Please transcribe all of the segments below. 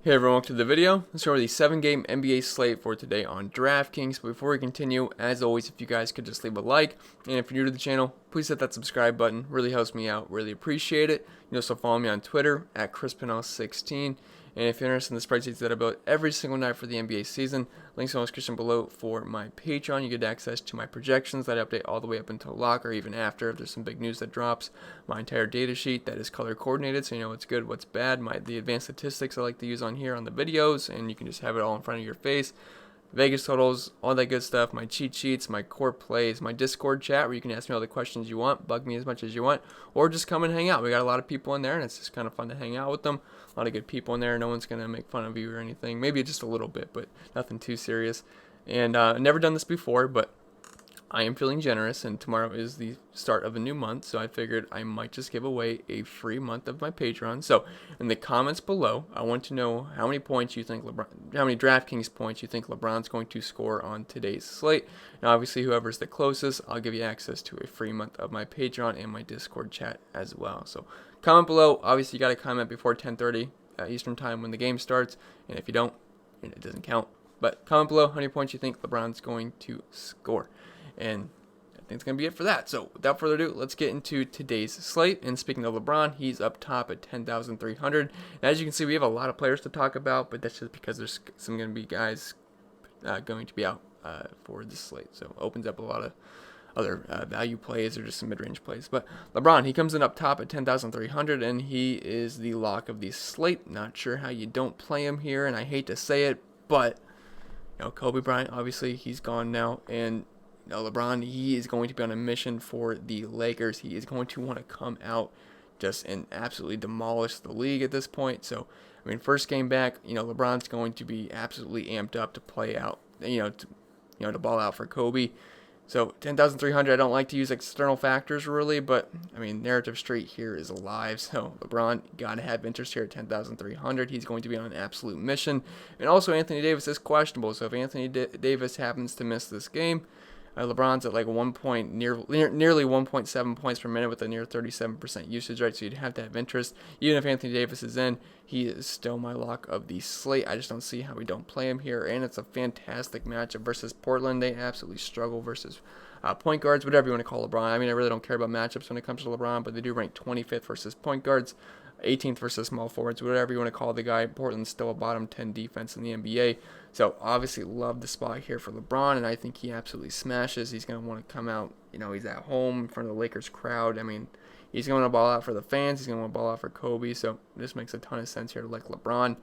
Hey everyone, welcome to the video. Let's go over the 7-game NBA slate for today on Draftkings. But before we continue, as always, if you guys could just leave a like, and if you're new to the channel, please hit that subscribe button. Really helps me out. Really appreciate it. You can also follow me on Twitter at Pennell16. And if you're interested in the spreadsheets that I build every single night for the NBA season, links in the description below for my Patreon. You get access to my projections that I update all the way up until lock or even after if there's some big news that drops. My entire data sheet that is color coordinated, so you know what's good, what's bad. The advanced statistics I like to use on here on the videos, and you can just have it all in front of your face. Vegas totals, all that good stuff, my cheat sheets, my core plays, my Discord chat where you can ask me all the questions you want, bug me as much as you want, or just come and hang out. We got a lot of people in there, and it's just kind of fun to hang out with them. A lot of good people in there. No one's going to make fun of you or anything. Maybe just a little bit, but nothing too serious. And never done this before, but I am feeling generous, and tomorrow is the start of a new month, so I figured I might just give away a free month of my Patreon. So in the comments below, I want to know how many points you think how many DraftKings points you think LeBron's going to score on today's slate. And obviously, whoever's the closest, I'll give you access to a free month of my Patreon and my Discord chat as well. So comment below. Obviously, you got to comment before 10:30 Eastern time when the game starts, and if you don't, it doesn't count. But comment below how many points you think LeBron's going to score. And I think it's going to be it for that. So without further ado, let's get into today's slate. And speaking of LeBron, he's up top at 10,300. And as you can see, we have a lot of players to talk about, but that's just because there's some going to be guys going to be out for this slate. So it opens up a lot of other value plays or just some mid-range plays. But LeBron, he comes in up top at 10,300, and he is the lock of the slate. Not sure how you don't play him here, and I hate to say it, but you know, Kobe Bryant, obviously, he's gone now, and LeBron, he is going to be on a mission for the Lakers. He is going to want to come out just and absolutely demolish the league at this point. So, I mean, first game back, LeBron's going to be absolutely amped up to play out, to ball out for Kobe. So, 10,300, I don't like to use external factors really, but, I mean, Narrative Street here is alive. So, LeBron, got to have interest here at 10,300. He's going to be on an absolute mission. And also, Anthony Davis is questionable. So, if Anthony Davis happens to miss this game, LeBron's at like nearly 1.7 points per minute with a near 37% usage rate, so you'd have to have interest. Even if Anthony Davis is in, he is still my lock of the slate. I just don't see how we don't play him here, and it's a fantastic matchup versus Portland. They absolutely struggle versus point guards, whatever you want to call LeBron. I mean, I really don't care about matchups when it comes to LeBron, but they do rank 25th versus point guards, 18th versus small forwards, whatever you want to call the guy. Portland's still a bottom 10 defense in the NBA. So obviously love the spot here for LeBron, and I think he absolutely smashes. He's going to want to come out, he's at home in front of the Lakers crowd. I mean, he's going to ball out for the fans. He's going to want to ball out for Kobe. So this makes a ton of sense here to like LeBron.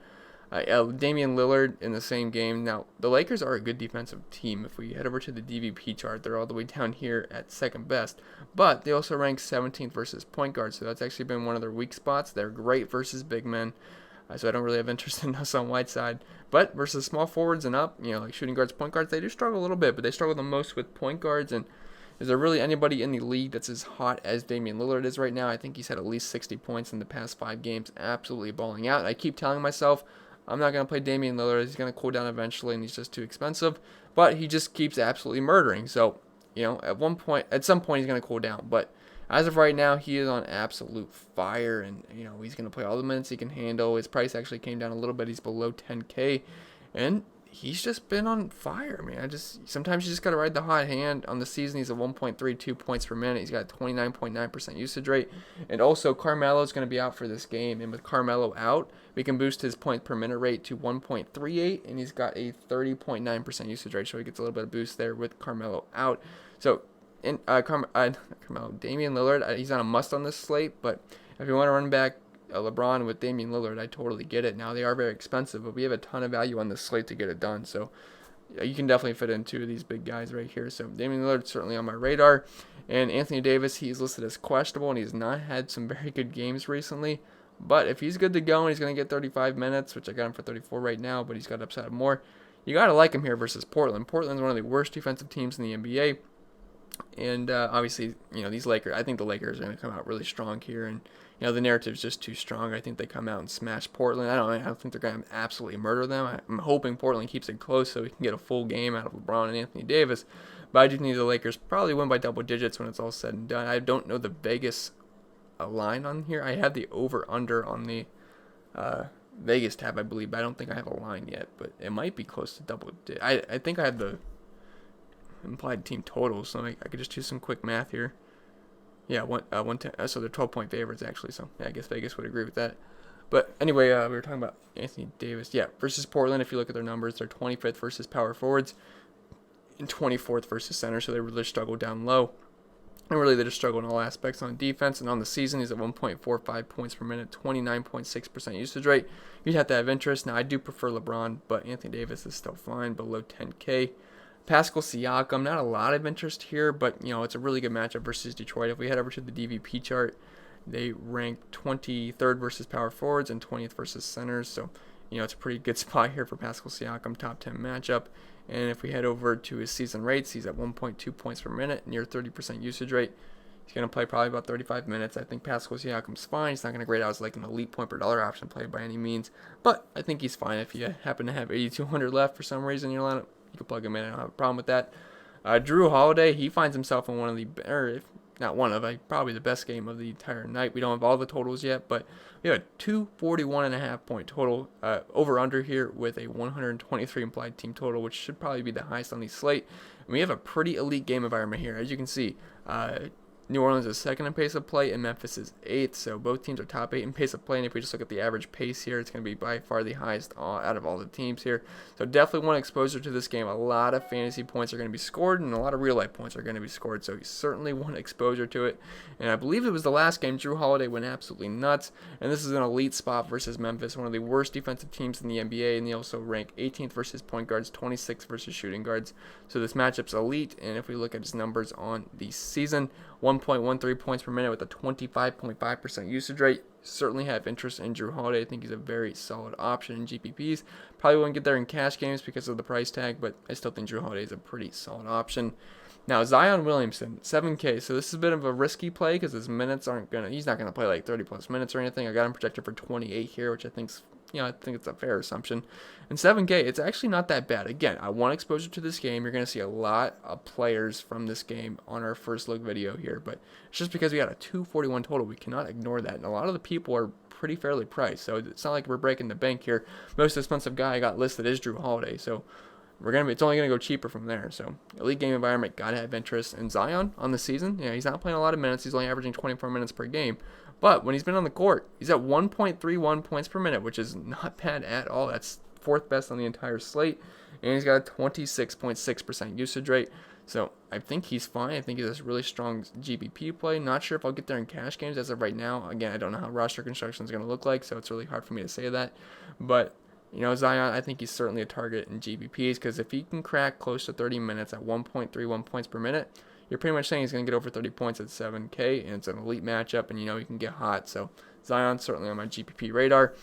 Damian Lillard in the same game. Now, the Lakers are a good defensive team. If we head over to the DVP chart, they're all the way down here at second best. But they also rank 17th versus point guard, so that's actually been one of their weak spots. They're great versus big men, so I don't really have interest in us on Whiteside. But versus small forwards and up, like shooting guards, point guards, they do struggle a little bit, but they struggle the most with point guards. And is there really anybody in the league that's as hot as Damian Lillard is right now? I think he's had at least 60 points in the past 5 games, absolutely balling out. I keep telling myself, I'm not going to play Damian Lillard. He's going to cool down eventually, and he's just too expensive. But he just keeps absolutely murdering. So, at some point, he's going to cool down. But as of right now, he is on absolute fire, and, he's going to play all the minutes he can handle. His price actually came down a little bit. He's below 10K, and he's just been on fire, man. Sometimes you just got to ride the hot hand. On the season, he's at 1.32 points per minute. He's got a 29.9% usage rate. And also, Carmelo's going to be out for this game. And with Carmelo out, we can boost his point per minute rate to 1.38. And he's got a 30.9% usage rate. So he gets a little bit of boost there with Carmelo out. So, Carmelo, Damian Lillard, he's not a must on this slate. But if you want to run back LeBron with Damian Lillard, I totally get it. Now, they are very expensive, but we have a ton of value on this slate to get it done. So you can definitely fit in 2 of these big guys right here. So Damian Lillard's certainly on my radar. And Anthony Davis, he's listed as questionable, and he's not had some very good games recently. But if he's good to go and he's going to get 35 minutes, which I got him for 34 right now, but he's got upside more, you got to like him here versus Portland. Portland's one of the worst defensive teams in the NBA. And obviously, these Lakers, I think the Lakers are going to come out really strong here. And, the narrative's just too strong. I think they come out and smash Portland. I don't think they're going to absolutely murder them. I'm hoping Portland keeps it close so we can get a full game out of LeBron and Anthony Davis. But I do think the Lakers probably win by double digits when it's all said and done. I don't know the Vegas line on here. I had the over-under on the Vegas tab, I believe, but I don't think I have a line yet, but it might be close to double. I think I have the implied team total, so I could just do some quick math here. Yeah, 110. So they're 12-point favorites actually. So yeah, I guess Vegas would agree with that. But anyway, we were talking about Anthony Davis. Yeah, versus Portland. If you look at their numbers, they're 25th versus power forwards and 24th versus center. So they really struggle down low. And really, they just struggle in all aspects on defense. And on the season, he's at 1.45 points per minute, 29.6% usage rate. You'd have to have interest. Now, I do prefer LeBron, but Anthony Davis is still fine, below 10K. Pascal Siakam, not a lot of interest here, but it's a really good matchup versus Detroit. If we head over to the DVP chart, they rank 23rd versus power forwards and 20th versus centers. So, it's a pretty good spot here for Pascal Siakam, top 10 matchup. And if we head over to his season rates, he's at 1.2 points per minute, near 30% usage rate. He's going to play probably about 35 minutes. I think Pascal Siakam's fine. He's not going to grade out as like an elite point per dollar option play by any means, but I think he's fine. If you happen to have 8,200 left for some reason in your lineup, you can plug him in. I don't have a problem with that. Drew Holiday, he finds himself in one of the better, if not one of, probably the best game of the entire night. We don't have all the totals yet, but we have a 241.5 point total over under here with a 123 implied team total, which should probably be the highest on the slate. And we have a pretty elite game environment here. As you can see, New Orleans is second in pace of play, and Memphis is 8th. So both teams are top 8 in pace of play. And if we just look at the average pace here, it's going to be by far the highest out of all the teams here. So definitely want exposure to this game. A lot of fantasy points are going to be scored, and a lot of real life points are going to be scored. So you certainly want exposure to it. And I believe it was the last game, Drew Holiday went absolutely nuts. And this is an elite spot versus Memphis, one of the worst defensive teams in the NBA. And they also rank 18th versus point guards, 26th versus shooting guards. So this matchup's elite. And if we look at his numbers on the season, 1.13 points per minute with a 25.5% usage rate. Certainly have interest in Drew Holiday. I think he's a very solid option in GPPs. Probably won't get there in cash games because of the price tag, but I still think Drew Holiday is a pretty solid option. Now, Zion Williamson, 7K. So this is a bit of a risky play because his minutes he's not going to play like 30 plus minutes or anything. I got him projected for 28 here, which I think it's a fair assumption. And 7K, it's actually not that bad. Again, I want exposure to this game. You're going to see a lot of players from this game on our first look video here, but it's just because we got a 241 total. We cannot ignore that. And a lot of the people are pretty fairly priced, so it's not like we're breaking the bank here. Most expensive guy I got listed is Drew Holiday, so it's only going to go cheaper from there. So elite game environment, got to have interest. And Zion on the season, he's not playing a lot of minutes. He's only averaging 24 minutes per game. But when he's been on the court, he's at 1.31 points per minute, which is not bad at all. That's 4th best on the entire slate. And he's got a 26.6% usage rate. So I think he's fine. I think he's a really strong GPP play. Not sure if I'll get there in cash games as of right now. Again, I don't know how roster construction is going to look like, so it's really hard for me to say that. But Zion, I think he's certainly a target in GPPs because if he can crack close to 30 minutes at 1.31 points per minute, you're pretty much saying he's going to get over 30 points at 7K, and it's an elite matchup, and he can get hot. So Zion certainly on my GPP radar.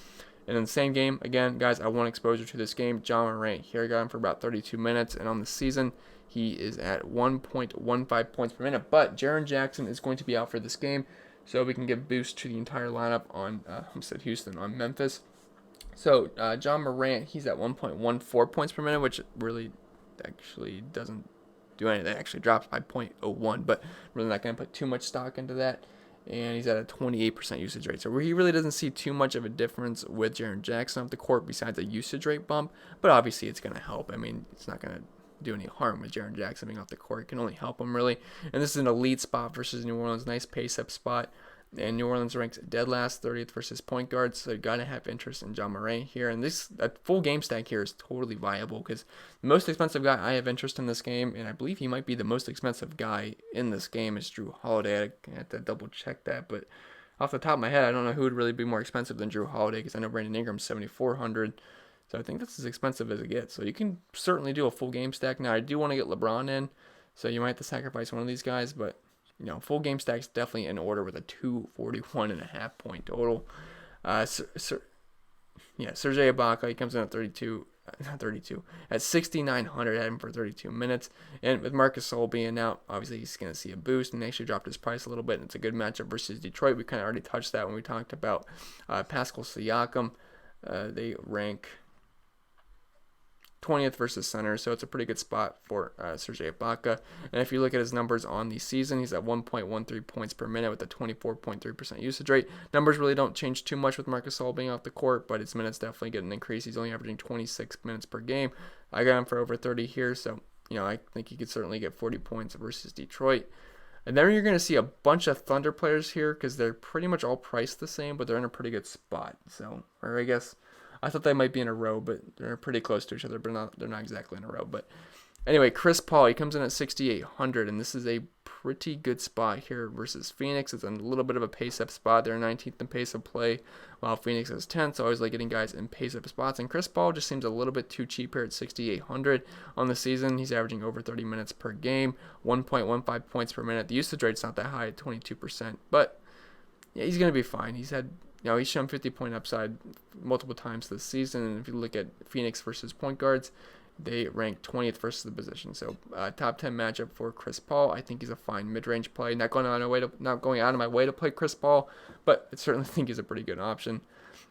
And in the same game, again, guys, I want exposure to this game. Ja Morant here, I got him for about 32 minutes, and on the season, he is at 1.15 points per minute. But Jaren Jackson is going to be out for this game, so we can give boost to the entire lineup on Houston on Memphis. So Ja Morant, he's at 1.14 points per minute, which really actually doesn't do anything. It actually drops by 0.01, but really not going to put too much stock into that. And he's at a 28% usage rate. So he really doesn't see too much of a difference with Jaren Jackson off the court besides a usage rate bump. But obviously it's going to help. I mean, it's not going to do any harm with Jaren Jackson being off the court. It can only help him, really. And this is an elite spot versus New Orleans. Nice pace-up spot. And New Orleans ranks dead last, 30th versus point guards, so you got to have interest in Ja Morant here. And a full game stack here is totally viable because the most expensive guy I have interest in this game, and I believe he might be the most expensive guy in this game, is Drew Holiday. I have to double check that, but off the top of my head, I don't know who would really be more expensive than Drew Holiday because I know Brandon Ingram's 7,400. So I think that's as expensive as it gets. So you can certainly do a full game stack. Now, I do want to get LeBron in, so you might have to sacrifice one of these guys, but full game stack's definitely in order with a 241.5 point total. Serge Ibaka, he comes in at 32, at 6,900, had him for 32 minutes. And with Marcus Gasol being out, obviously he's going to see a boost, and they actually dropped his price a little bit, and it's a good matchup versus Detroit. We kind of already touched that when we talked about Pascal Siakam. They rank 20th versus center, so it's a pretty good spot for Serge Ibaka. And if you look at his numbers on the season, he's at 1.13 points per minute with a 24.3% usage rate. Numbers really don't change too much with Marc Gasol being off the court, but his minutes definitely get an increase. He's only averaging 26 minutes per game. I got him for over 30 here, so I think he could certainly get 40 points versus Detroit. And then you're going to see a bunch of Thunder players here because they're pretty much all priced the same, but they're in a pretty good spot. So, or I guess I thought they might be in a row, but they're pretty close to each other, but they're not exactly in a row. But anyway, Chris Paul, he comes in at 6,800, and this is a pretty good spot here versus Phoenix. It's a little bit of a pace-up spot. They're 19th in pace of play, while Phoenix is 10th, so I always like getting guys in pace-up spots. And Chris Paul just seems a little bit too cheap here at 6,800 on the season. He's averaging over 30 minutes per game, 1.15 points per minute. The usage rate's not that high at 22%, but yeah, he's going to be fine. He's shown 50-point upside multiple times this season, and if you look at Phoenix versus point guards, they rank 20th versus the position. So top 10 matchup for Chris Paul. I think he's a fine mid-range play. Not going out of my way to play Chris Paul, but I certainly think he's a pretty good option.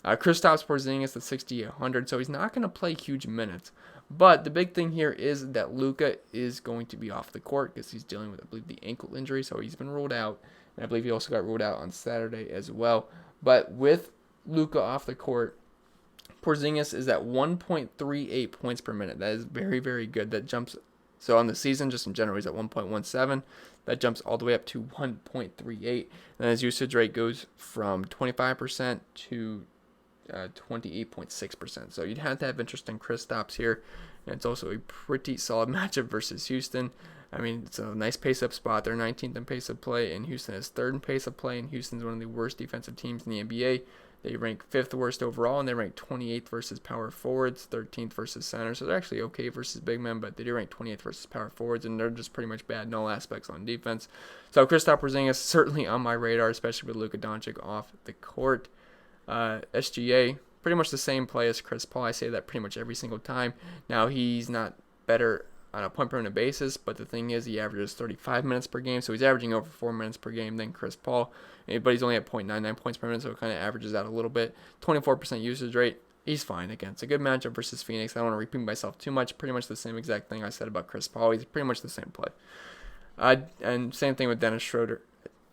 Kristaps Porzingis at 6,800, so he's not going to play huge minutes. But the big thing here is that Luka is going to be off the court because he's dealing with, I believe, the ankle injury, so he's been ruled out. And I believe he also got ruled out on Saturday as well. But with Luka off the court, Porzingis is at 1.38 points per minute. That is very, very good. That jumps. So on the season, just in general, he's at 1.17. That jumps all the way up to 1.38. And his usage rate goes from 25% to 28.6%. So you'd have to have interest in Kristaps here. And it's also a pretty solid matchup versus Houston. I mean, it's a nice pace-up spot. They're 19th in pace of play, and Houston is 3rd in pace of play, and Houston's one of the worst defensive teams in the NBA. They rank 5th worst overall, and they rank 28th versus power forwards, 13th versus center. So they're actually okay versus big men, but they do rank 28th versus power forwards, and they're just pretty much bad in all aspects on defense. So Kristaps Porzingis certainly on my radar, especially with Luka Doncic off the court. SGA, pretty much the same play as Chris Paul. I say that pretty much every single time. Now, he's not better on a point per minute basis, but the thing is he averages 35 minutes per game, so he's averaging over 4 minutes per game than Chris Paul, but he's only at 0.99 points per minute, so it kind of averages out a little bit. 24% usage rate, he's fine. Again, it's a good matchup versus Phoenix. I don't want to repeat myself too much. Pretty much the same exact thing I said about Chris Paul. He's pretty much the same play. And same thing with Dennis Schroeder.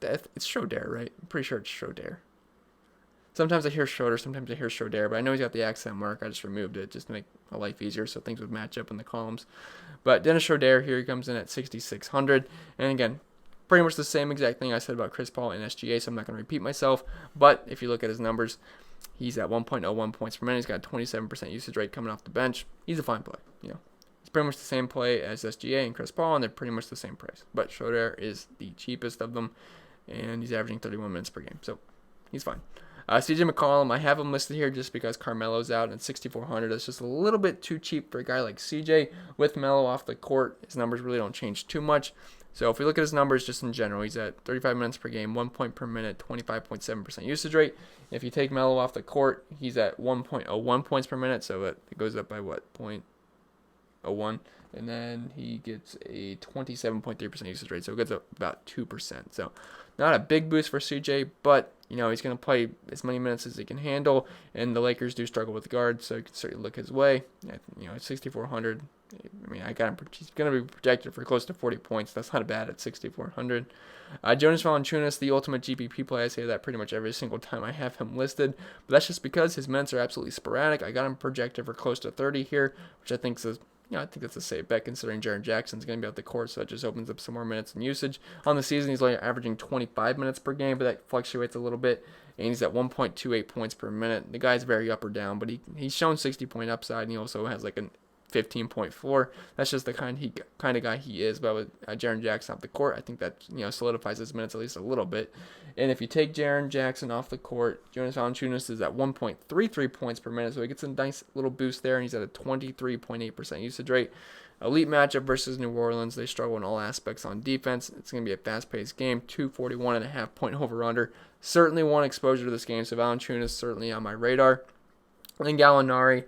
It's Schroeder, right? I'm pretty sure it's Schroeder. Sometimes I hear Schroeder, sometimes I hear Schroeder, but I know he's got the accent mark. I just removed it just to make my life easier so things would match up in the columns. But Dennis Schroeder here, he comes in at 6,600. And again, pretty much the same exact thing I said about Chris Paul and SGA, so I'm not going to repeat myself. But if you look at his numbers, he's at 1.01 points per minute. He's got a 27% usage rate coming off the bench. He's a fine play. It's pretty much the same play as SGA and Chris Paul, and they're pretty much the same price. But Schroeder is the cheapest of them, and he's averaging 31 minutes per game. So he's fine. CJ McCollum, I have him listed here just because Carmelo's out at 6,400. That's just a little bit too cheap for a guy like CJ. With Melo off the court, his numbers really don't change too much. So if we look at his numbers just in general, he's at 35 minutes per game, 1 point per minute, 25.7% usage rate. If you take Melo off the court, he's at 1.01 points per minute, so it goes up by what, 0.01? And then he gets a 27.3% usage rate, so it goes up about 2%. So not a big boost for CJ, but he's going to play as many minutes as he can handle, and the Lakers do struggle with guards, so you can certainly look his way. At 6,400, I mean, I got him. He's going to be projected for close to 40 points. That's not bad at 6,400. Jonas Valanciunas, the ultimate GPP play. I say that pretty much every single time I have him listed, but that's just because his minutes are absolutely sporadic. I got him projected for close to 30 here, which I think is I think that's a safe bet considering Jaren Jackson's going to be out the court, so that just opens up some more minutes and usage. On the season, he's only averaging 25 minutes per game, but that fluctuates a little bit, and he's at 1.28 points per minute. The guy's very up or down, but he's shown 60-point upside, and he also has like a 15.4. That's just the kind of guy he is. But with Jaren Jackson off the court, I think that solidifies his minutes at least a little bit. And if you take Jaren Jackson off the court, Jonas Valanciunas is at 1.33 points per minute, so he gets a nice little boost there, and he's at a 23.8% usage rate. Elite matchup versus New Orleans. They struggle in all aspects on defense. It's going to be a fast-paced game. 241.5 point over-under. Certainly want exposure to this game, so Valanciunas certainly on my radar. And then Gallinari.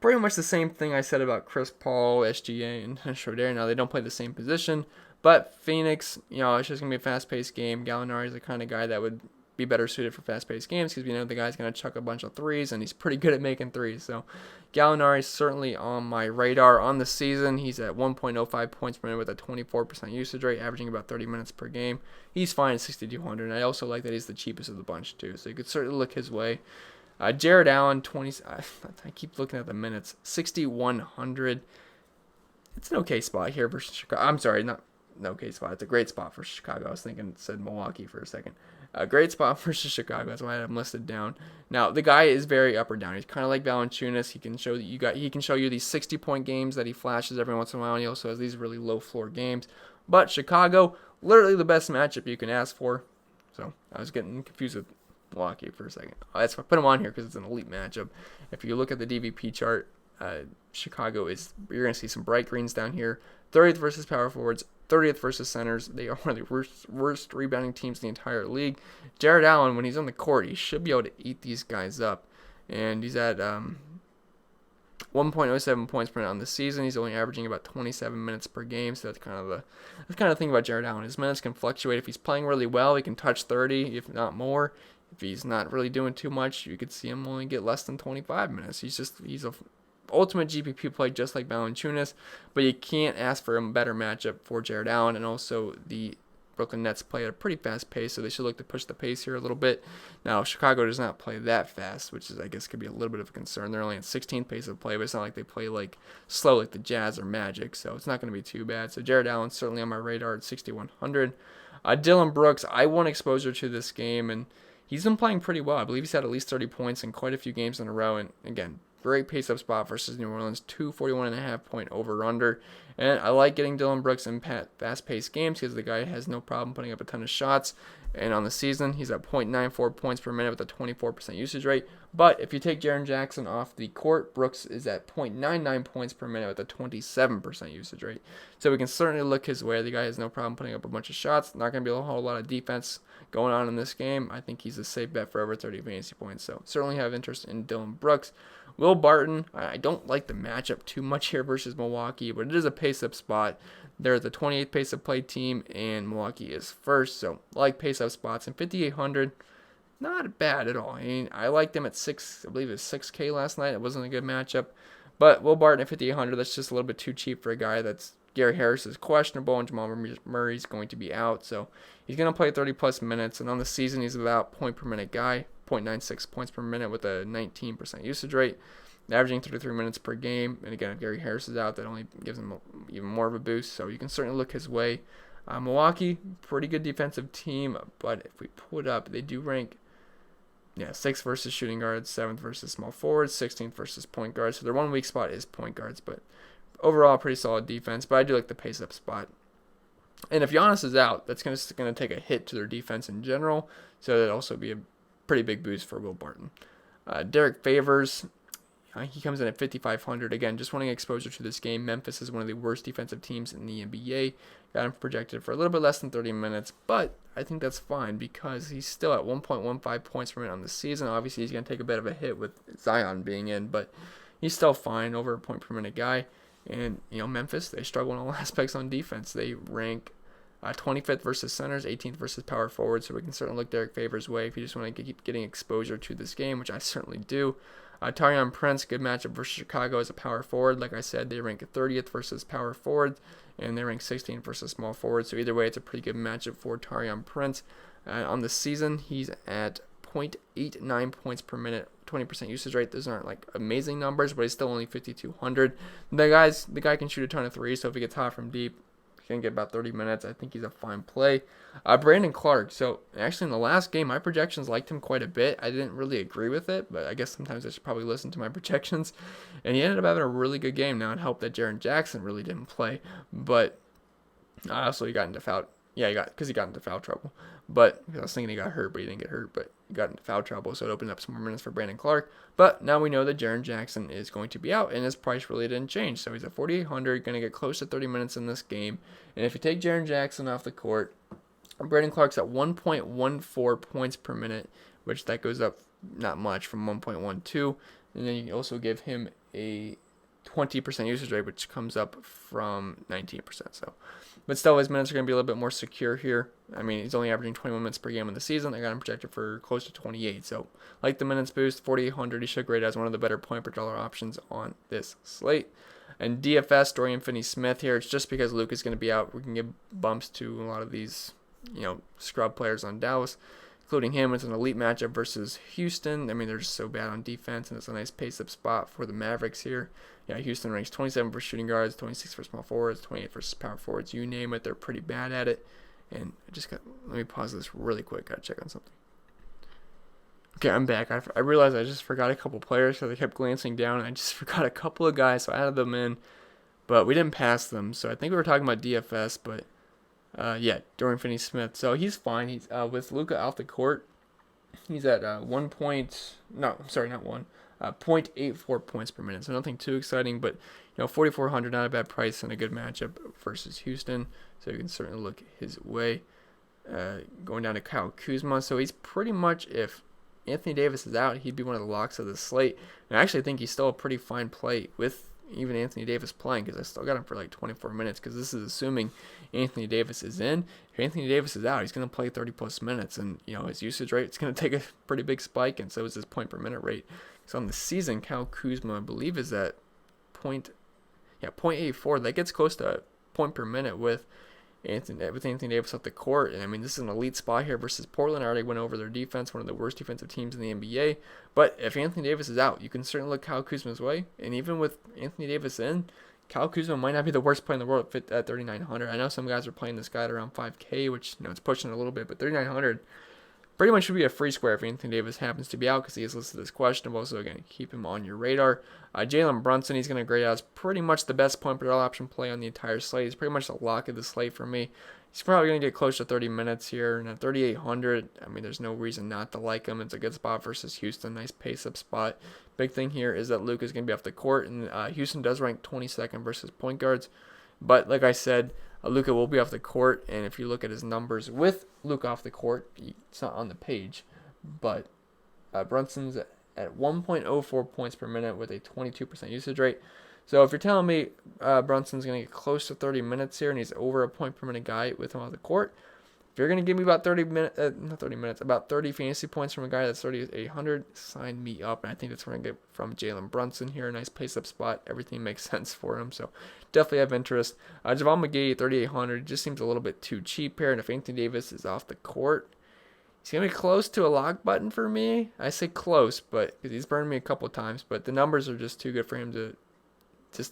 Pretty much the same thing I said about Chris Paul, SGA, and Schroeder. Now, they don't play the same position, but Phoenix, it's just going to be a fast-paced game. Gallinari is the kind of guy that would be better suited for fast-paced games because we know the guy's going to chuck a bunch of threes, and he's pretty good at making threes. So Gallinari is certainly on my radar on the season. He's at 1.05 points per minute with a 24% usage rate, averaging about 30 minutes per game. He's fine at 6,200, and I also like that he's the cheapest of the bunch too, so you could certainly look his way. Jared Allen, 20. I keep looking at the minutes. 6,100. It's an okay spot here versus Chicago. I'm sorry, not an okay spot. It's a great spot for Chicago. I was thinking it said Milwaukee for a second. A great spot versus Chicago. That's why I have him listed down. Now the guy is very up or down. He's kind of like Valanciunas. He can show He can show you these 60-point games that he flashes every once in a while. And he also has these really low floor games. But Chicago, literally the best matchup you can ask for. So I was getting confused with Milwaukee for a second. That's why I put him on here because it's an elite matchup. If you look at the DVP chart, Chicago you're going to see some bright greens down here. 30th versus power forwards, 30th versus centers. They are one of the worst rebounding teams in the entire league. Jared Allen, when he's on the court, he should be able to eat these guys up. And he's at 1.07 points per minute on the season. He's only averaging about 27 minutes per game, so that's kind of the thing about Jared Allen. His minutes can fluctuate. If he's playing really well, he can touch 30, if not more. If he's not really doing too much, you could see him only get less than 25 minutes. He's a ultimate GPP play just like Valanciunas, but you can't ask for a better matchup for Jared Allen. And also the Brooklyn Nets play at a pretty fast pace, so they should look to push the pace here a little bit. Now, Chicago does not play that fast, which is, I guess, could be a little bit of a concern. They're only at 16th pace of play, but it's not like they play like slow like the Jazz or Magic, so it's not going to be too bad. So Jared Allen certainly on my radar at 6,100. Dillon Brooks, I want exposure to this game, and he's been playing pretty well. I believe he's had at least 30 points in quite a few games in a row, and again, great pace-up spot versus New Orleans, 241.5 point over-under. And I like getting Dillon Brooks in fast-paced games because the guy has no problem putting up a ton of shots. And on the season, he's at 0.94 points per minute with a 24% usage rate. But if you take Jaren Jackson off the court, Brooks is at 0.99 points per minute with a 27% usage rate. So we can certainly look his way. The guy has no problem putting up a bunch of shots. Not going to be a whole lot of defense going on in this game. I think he's a safe bet for over 30 fantasy points. So certainly have interest in Dillon Brooks. Will Barton, I don't like the matchup too much here versus Milwaukee, but it is a pace-up spot. They're the 28th pace-up play team, and Milwaukee is first, so I like pace-up spots. And 5,800, not bad at all. I mean, I liked him at 6, I believe it was 6K last night. It wasn't a good matchup. But Will Barton at 5,800, that's just a little bit too cheap for a guy that's Gary Harris is questionable, and Jamal Murray's going to be out, so he's going to play 30-plus minutes, and on the season, he's about point-per-minute guy. 0.96 points per minute with a 19% usage rate, averaging 33 minutes per game. And again, if Gary Harris is out, that only gives him even more of a boost. So you can certainly look his way. Milwaukee, pretty good defensive team, but if we put up, they do rank 6th versus shooting guards, 7th versus small forwards, 16th versus point guards. So their one weak spot is point guards, but overall, pretty solid defense. But I do like the pace-up spot. And if Giannis is out, that's going to take a hit to their defense in general. So that'd also be a pretty big boost for Will Barton. Derek Favors, he comes in at 5,500. Again, just wanting exposure to this game. Memphis is one of the worst defensive teams in the NBA. Got him projected for a little bit less than 30 minutes, but I think that's fine because he's still at 1.15 points per minute on the season. Obviously, he's going to take a bit of a hit with Zion being in, but he's still fine, over a point per minute guy. And, Memphis, they struggle in all aspects on defense. They rank 25th versus centers, 18th versus power forwards, so we can certainly look Derek Favors' way if you just want to keep getting exposure to this game, which I certainly do. Taurean Prince, good matchup versus Chicago as a power forward. Like I said, they rank 30th versus power forward, and they rank 16th versus small forward, so either way, it's a pretty good matchup for Taurean Prince. On the season, he's at 0.89 points per minute, 20% usage rate. Those aren't like amazing numbers, but he's still only 5,200. The guy can shoot a ton of threes, so if he gets hot from deep, can get about 30 minutes. I think he's a fine play. Brandon Clark. So actually in the last game, my projections liked him quite a bit. I didn't really agree with it, but I guess sometimes I should probably listen to my projections. And he ended up having a really good game. Now it helped that Jaren Jackson really didn't play, but also he got into foul. Yeah, he got into foul trouble. But I was thinking he got hurt, but he didn't get hurt. But he got into foul trouble, so it opened up some more minutes for Brandon Clark. But now we know that Jaren Jackson is going to be out, and his price really didn't change. So he's at 4,800, going to get close to 30 minutes in this game. And if you take Jaren Jackson off the court, Brandon Clark's at 1.14 points per minute, which that goes up not much from 1.12. And then you can also give him a 20% usage rate, which comes up from 19%. So, but still, his minutes are going to be a little bit more secure here. I mean, he's only averaging 21 minutes per game in the season. I got him projected for close to 28. So, like the minutes boost, 4,800, he should grade as one of the better point per dollar options on this slate. And DFS, Dorian Finney-Smith here, it's just because Luke is going to be out. We can give bumps to a lot of these, scrub players on Dallas, including him. It's an elite matchup versus Houston. I mean, they're just so bad on defense, and it's a nice pace-up spot for the Mavericks here. Yeah, Houston ranks 27 for shooting guards, 26 for small forwards, 28 for power forwards. You name it, they're pretty bad at it. And let me pause this really quick. Got to check on something. Okay, I'm back. I realized I just forgot a couple players because I kept glancing down, and I just forgot a couple of guys, so I added them in. But we didn't pass them, so I think we were talking about DFS, but yeah, Dorian Finney-Smith. So he's fine. He's with Luka off the court. He's at 0.84 points per minute. So nothing too exciting, but 4,400, not a bad price and a good matchup versus Houston. So you can certainly look his way. Going down to Kyle Kuzma. So he's pretty much, if Anthony Davis is out, he'd be one of the locks of the slate. And I actually think he's still a pretty fine play with even Anthony Davis playing, because I still got him for like 24 minutes, because this is assuming Anthony Davis is in. If Anthony Davis is out, he's going to play 30 plus minutes, and his usage rate, it's going to take a pretty big spike, and so is his point per minute rate. So on the season, Kyle Kuzma, I believe, is at 0.84. That gets close to a point per minute with Anthony Davis off the court. And I mean, this is an elite spot here versus Portland. I already went over their defense, one of the worst defensive teams in the NBA. But if Anthony Davis is out, you can certainly look Kyle Kuzma's way. And even with Anthony Davis in, Kyle Kuzma might not be the worst play in the world at 3,900. I know some guys are playing this guy at around 5K, which it's pushing it a little bit, but 3,900 pretty much should be a free square if Anthony Davis happens to be out, because he is listed as questionable, so again, keep him on your radar. Jalen Brunson, he's going to grade out as pretty much the best point per dollar option play on the entire slate. He's pretty much the lock of the slate for me. He's probably going to get close to 30 minutes here, and at 3,800, I mean, there's no reason not to like him. It's a good spot versus Houston, nice pace-up spot. Big thing here is that Luke is going to be off the court, and Houston does rank 22nd versus point guards, but like I said, Luka will be off the court, and if you look at his numbers with Luka off the court, it's not on the page, but Brunson's at 1.04 points per minute with a 22% usage rate. So if you're telling me Brunson's going to get close to 30 minutes here, and he's over a point per minute guy with him off the court, if you're going to give me about 30 minutes, about 30 fantasy points from a guy that's 3,800, sign me up. And I think that's what I'm going to get from Jalen Brunson here. A nice pace-up spot. Everything makes sense for him, so definitely have interest. JaVale McGee, 3,800, just seems a little bit too cheap here. And if Anthony Davis is off the court, he's going to be close to a lock button for me. I say close, but because he's burned me a couple of times, but the numbers are just too good for him to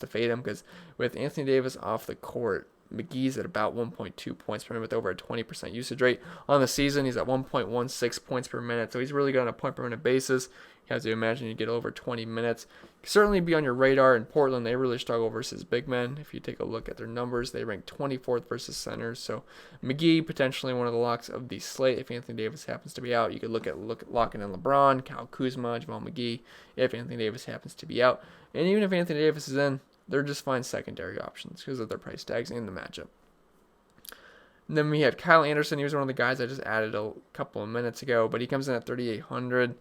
fade him, because with Anthony Davis off the court, McGee's at about 1.2 points per minute with over a 20% usage rate. On the season, he's at 1.16 points per minute, so he's really good on a point per minute basis. You have to imagine you get over 20 minutes. Certainly be on your radar. In Portland, they really struggle versus big men. If you take a look at their numbers, they rank 24th versus centers. So McGee, potentially one of the locks of the slate. If Anthony Davis happens to be out, you could look at locking in LeBron, Kyle Kuzma, JaVale McGee, if Anthony Davis happens to be out. And even if Anthony Davis is in, they're just fine secondary options because of their price tags and the matchup. And then we have Kyle Anderson. He was one of the guys I just added a couple of minutes ago, but he comes in at 3,800.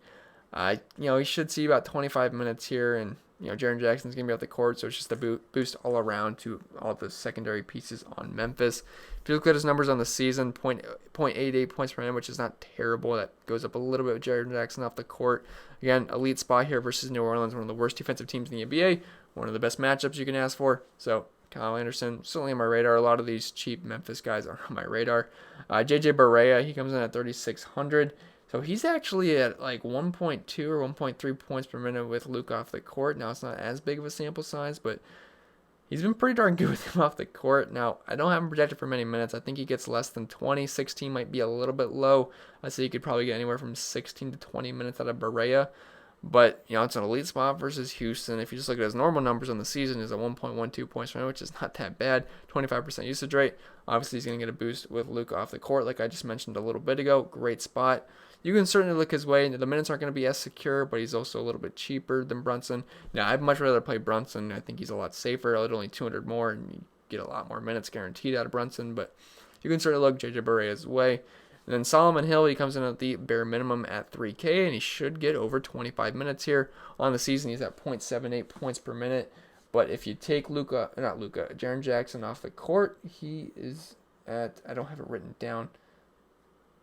He should see about 25 minutes here, and Jaren Jackson's gonna be off the court, so it's just a boost all around to all the secondary pieces on Memphis. If you look at his numbers on the season, 0.88 points per minute, which is not terrible. That goes up a little bit with Jaren Jackson off the court. Again, elite spot here versus New Orleans, one of the worst defensive teams in the NBA. One of the best matchups you can ask for. So Kyle Anderson, certainly on my radar. A lot of these cheap Memphis guys are on my radar. JJ Barea, he comes in at 3,600. So he's actually at like 1.2 or 1.3 points per minute with Luke off the court. Now, it's not as big of a sample size, but he's been pretty darn good with him off the court. Now, I don't have him projected for many minutes. I think he gets less than 20. 16 might be a little bit low. I'd say you could probably get anywhere from 16 to 20 minutes out of Barea. But, it's an elite spot versus Houston. If you just look at his normal numbers on the season, is at 1.12 points per minute, which is not that bad. 25% usage rate. Obviously, he's going to get a boost with Luka off the court, like I just mentioned a little bit ago. Great spot. You can certainly look his way. The minutes aren't going to be as secure, but he's also a little bit cheaper than Brunson. Now, I'd much rather play Brunson. I think he's a lot safer. At only 200 more, and you get a lot more minutes guaranteed out of Brunson. But you can certainly look JJ Barea's way. And then Solomon Hill, he comes in at the bare minimum at 3K, and he should get over 25 minutes here. On the season, he's at 0.78 points per minute. But if you take Jaren Jackson off the court, he is at, I don't have it written down,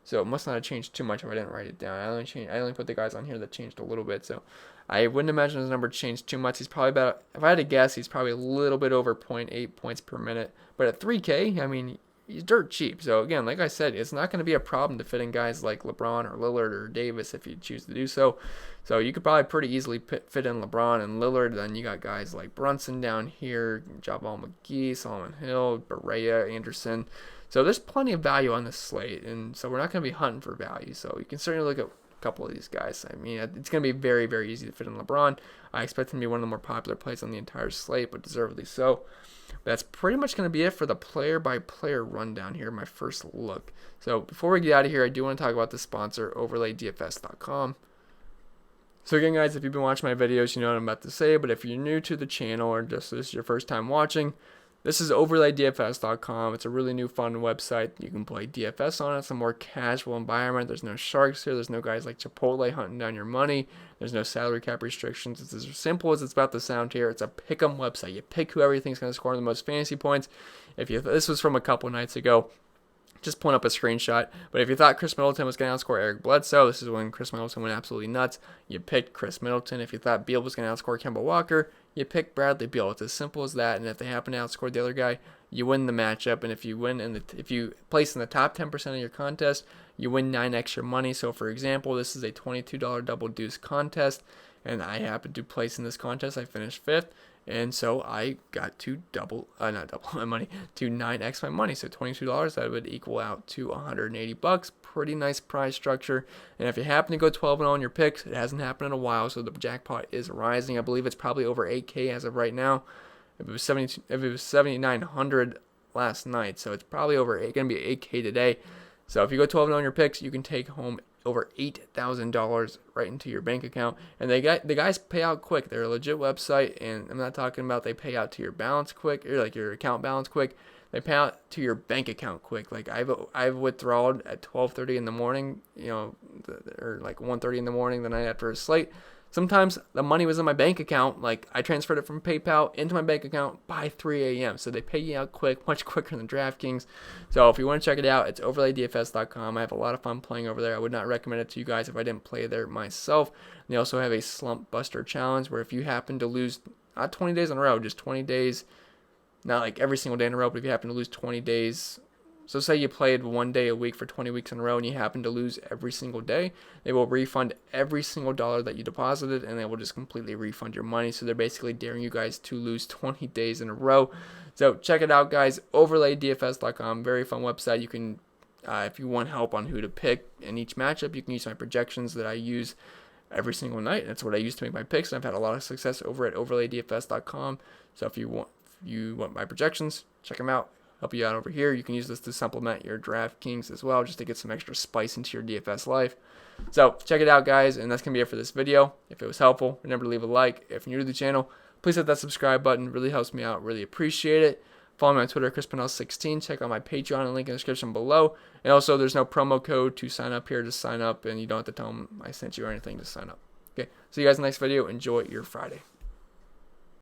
so it must not have changed too much if I didn't write it down. I only put the guys on here that changed a little bit, so I wouldn't imagine his number changed too much. He's probably about, if I had to guess, he's probably a little bit over 0.8 points per minute. But at 3K, I mean, he's dirt cheap. So again, like I said, it's not going to be a problem to fit in guys like LeBron or Lillard or Davis if you choose to do so. So you could probably pretty easily fit in LeBron and Lillard. Then you got guys like Brunson down here, Javal McGee, Solomon Hill, Barea, Anderson. So there's plenty of value on this slate, and so we're not going to be hunting for value. So you can certainly look at a couple of these guys. I mean, it's going to be very, very easy to fit in LeBron. I expect him to be one of the more popular plays on the entire slate, but deservedly so. But that's pretty much going to be it for the player-by-player rundown here, my first look. So before we get out of here, I do want to talk about the sponsor, OverlayDFS.com. So again, guys, if you've been watching my videos, you know what I'm about to say, but if you're new to the channel or just this is your first time watching, this is OverlayDFS.com. It's a really new, fun website. You can play DFS on it. It's a more casual environment. There's no sharks here. There's no guys like Chipotle hunting down your money. There's no salary cap restrictions. It's as simple as it's about to sound here. It's a pick 'em website. You pick whoever you think is going to score the most fantasy points. This was from a couple nights ago. Just pulling up a screenshot. But if you thought Chris Middleton was going to outscore Eric Bledsoe, this is when Chris Middleton went absolutely nuts. You picked Chris Middleton. If you thought Beal was going to outscore Kemba Walker, you pick Bradley Beal. It's as simple as that. And if they happen to outscore the other guy, you win the matchup. And if you win if you place in the top 10% of your contest, you win 9 extra money. So for example, this is a $22 double deuce contest, and I happened to place in this contest. I finished 5th. And so I got to not double my money, to 9x my money. So $22, that would equal out to $180. Pretty nice prize structure. And if you happen to go 12-0 on your picks, it hasn't happened in a while, so the jackpot is rising. I believe it's probably over 8K as of right now. If it was 7,900 last night, so it's probably going to be 8K today. So if you go 12-0 on your picks, you can take home over $8,000 right into your bank account. And the guys pay out quick. They're a legit website, and I'm not talking about they pay out to your balance quick, or like your account balance quick. They pay out to your bank account quick. Like I've withdrawed at 12:30 in the morning, or like 1:30 in the morning the night after a slate. Sometimes the money was in my bank account. Like I transferred it from PayPal into my bank account by 3 a.m. So they pay you out quick, much quicker than DraftKings. So if you want to check it out, it's OverlayDFS.com. I have a lot of fun playing over there. I would not recommend it to you guys if I didn't play there myself. And they also have a slump buster challenge where if you happen to lose not 20 days in a row, just 20 days, not like every single day in a row, but if you happen to lose 20 days. So say you played 1 day a week for 20 weeks in a row and you happen to lose every single day, they will refund every single dollar that you deposited, and they will just completely refund your money. So they're basically daring you guys to lose 20 days in a row. So check it out, guys. OverlayDFS.com. Very fun website. You can, if you want help on who to pick in each matchup, you can use my projections that I use every single night. That's what I use to make my picks, and I've had a lot of success over at OverlayDFS.com. So if you want my projections, check them out. Help you out over here. You can use this to supplement your DraftKings as well, just to get some extra spice into your DFS life. So check it out, guys, and that's going to be it for this video. If it was helpful, remember to leave a like. If you're new to the channel, please hit that subscribe button. It really helps me out. Really appreciate it. Follow me on Twitter, ChrisPennell16. Check out my Patreon, link in the description below. And also, there's no promo code to sign up here. Just sign up, and you don't have to tell them I sent you or anything to sign up. Okay, see you guys in the next video. Enjoy your Friday.